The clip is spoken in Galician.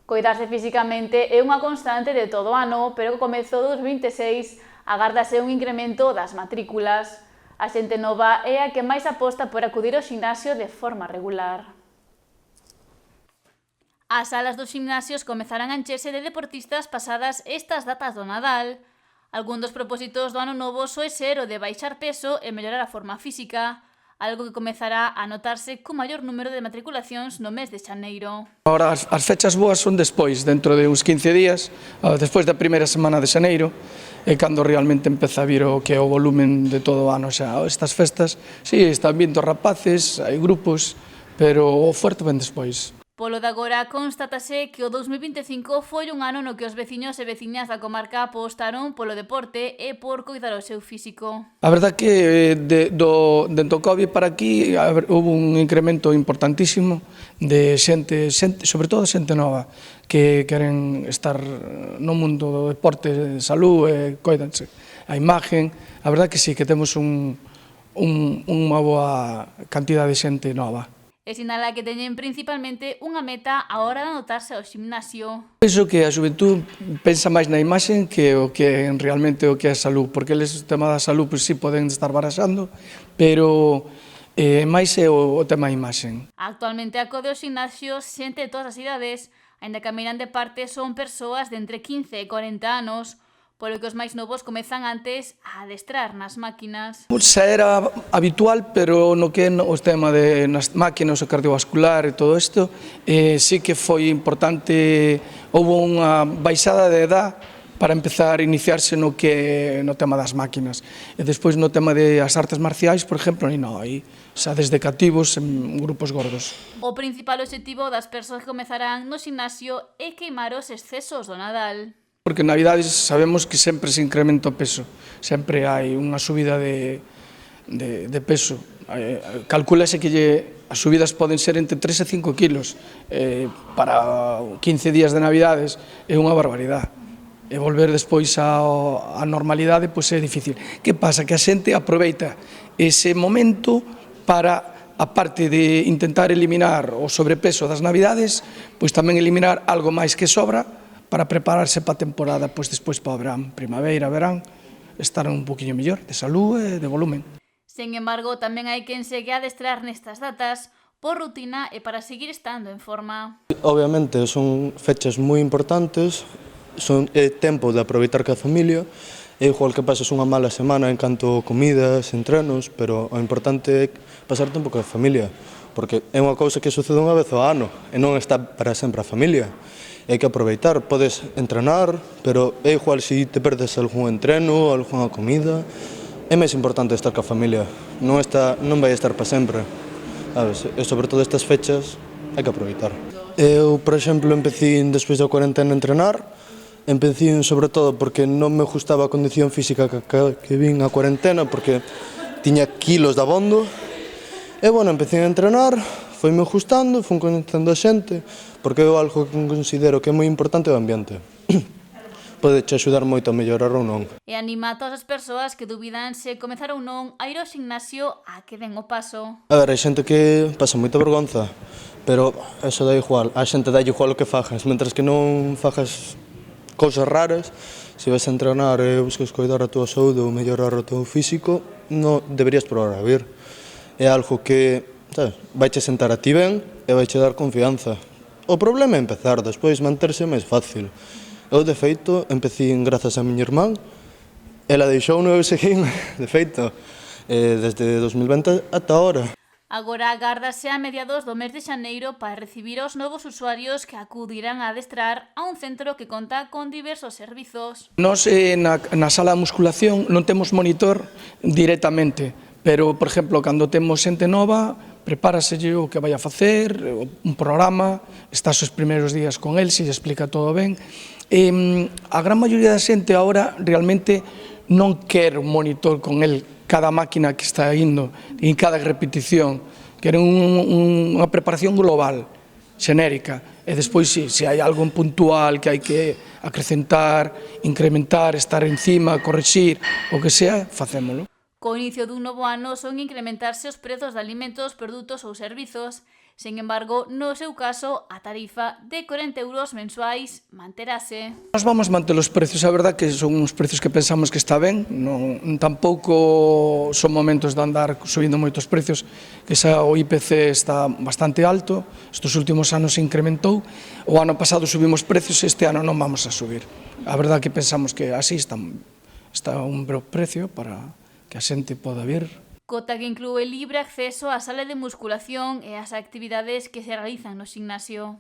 Coidarse físicamente é unha constante de todo o ano, pero co comezo do 2026 agárdase un incremento das matrículas. A xente nova é a que máis aposta por acudir ao ximnasio de forma regular. As salas dos ximnasios comezarán a encherse de deportistas pasadas estas datas do Nadal. Algún dos propósitos do ano novo soe ser o de baixar peso e mellorar a forma física, algo que comezará a notarse co maior número de matriculacións no mes de xaneiro. Ahora as fechas boas son despois, dentro de uns 15 días, despois da primeira semana de xaneiro, é cando realmente empeza a vir o que é o volumen de todo o ano. Xa, estas festas, si, están vindo rapaces, hai grupos, pero o fuerte ven despois. Polo de agora, constátase que o 2025 foi un ano no que os veciños e veciñas da comarca apostaron polo deporte e por coidar o seu físico. A verdad que dentro do Covid para aquí houve un incremento importantísimo de xente, sobre todo xente nova, que queren estar no mundo do deporte, de salud, e coidanse a imagen. A verdad que sí, que temos unha boa cantidade de xente nova. E sinala que teñen principalmente unha meta a hora de anotarse ao ximnasio. Penso que a xuventud pensa máis na imaxen que o que realmente o que é a salud, porque eles o tema da salud pois sí poden estar baraxando, pero máis é o tema da imaxen. Actualmente acode aos ximnasios xente de todas as idades, aínda que a meirande parte son persoas de entre 15 e 40 anos, polo que os máis novos comezan antes a adestrar nas máquinas. Xa era habitual, pero no que é o tema de nas máquinas, o cardiovascular e todo isto, sí que foi importante, houve unha baixada de edad para empezar a iniciarse no tema das máquinas. E despois no tema das artes marciais, por exemplo, aí xa desde cativos en grupos gordos. O principal obxectivo das persoas que comezarán no ximnasio é queimar os excesos do Nadal. Porque en Navidades sabemos que sempre se incrementa o peso, sempre hai unha subida de peso. Calcúlase que as subidas poden ser entre 3 e 5 kilos. Para 15 días de Navidades é unha barbaridade. E volver despois á normalidade pois é difícil. Que pasa? Que a xente aproveita ese momento para, aparte de intentar eliminar o sobrepeso das Navidades, pois tamén eliminar algo máis que sobra para prepararse para a temporada, pois despois para o verán, primavera, verán, estar un poquinho mellor de salud e de volumen. Sen embargo, tamén hai quen segue a adestrar nestas datas por rutina e para seguir estando en forma. Obviamente son fechas moi importantes, é tempo de aproveitar ca familia, é igual que pases unha mala semana en canto comidas, entrenos, pero o importante é pasar tempo ca familia, porque é unha cousa que sucede unha vez ao ano e non está para sempre a familia. Hai que aproveitar, podes entrenar, pero é igual se te perdes algún entreno, algunha comida. É máis importante estar ca familia, non vai estar para sempre. E sobre todo estas fechas hai que aproveitar. Eu, por exemplo, empecé despois da cuarentena a entrenar, empecé sobre todo porque non me gustaba a condición física que vin a cuarentena, porque tiña kilos de abondo. E, bueno, empecé a entrenar, foime gustando, fui conectando a xente, porque é algo que considero que é moi importante o ambiente. Pode te axudar moito a mellorar ou non. E anima a todas as persoas que dubidan se comezar ou non a ir ao ximnasio a que den o paso. A ver, hai xente que pasa moita vergonza, pero eso dá igual, a xente dá igual o que fajas, mentras que non fajas cousas raras, se vas a entrenar e buscas coidar a túa saúde ou mellorar o teu físico, non deberías probar a vir. É algo que, sabes, vaiche sentar a ti ben e vaiche dar confianza. O problema é empezar, despois manterse é máis fácil. Eu, de feito, empecé grazas a miña irmán, ela deixou-no eu seguín, de feito, desde 2020 ata ahora. Agora agárdase a mediados do mes de xaneiro para recibir aos novos usuarios que acudirán a adestrar a un centro que conta con diversos servizos. Nos na sala de musculación non temos monitor directamente, pero, por exemplo, cando temos xente nova, prepáraselle o que vai a facer, un programa, estás os primeiros días con el, se lle explica todo ben. A gran maioría da xente agora realmente non quer un monitor con el cada máquina que está indo, en cada repetición, queren unha preparación global, xenérica, e despois se hai algo puntual que hai que acrecentar, incrementar, estar encima, correxir, o que sea, facémolo. Co inicio dun novo ano son incrementarse os prezos de alimentos, produtos ou servizos, Sen embargo, no seu caso, a tarifa de 40 euros mensuais manterase. Nos vamos manter os precios, a verdad que son uns precios que pensamos que está ben, non, tampouco son momentos de andar subindo moitos precios, que xa o IPC está bastante alto, estes últimos anos se incrementou, o ano pasado subimos precios, este ano non vamos a subir. A verdad que pensamos que así está un bo precio para que a xente poda vir. Cota que inclúe libre acceso á sala de musculación e ás actividades que se realizan no gimnasio.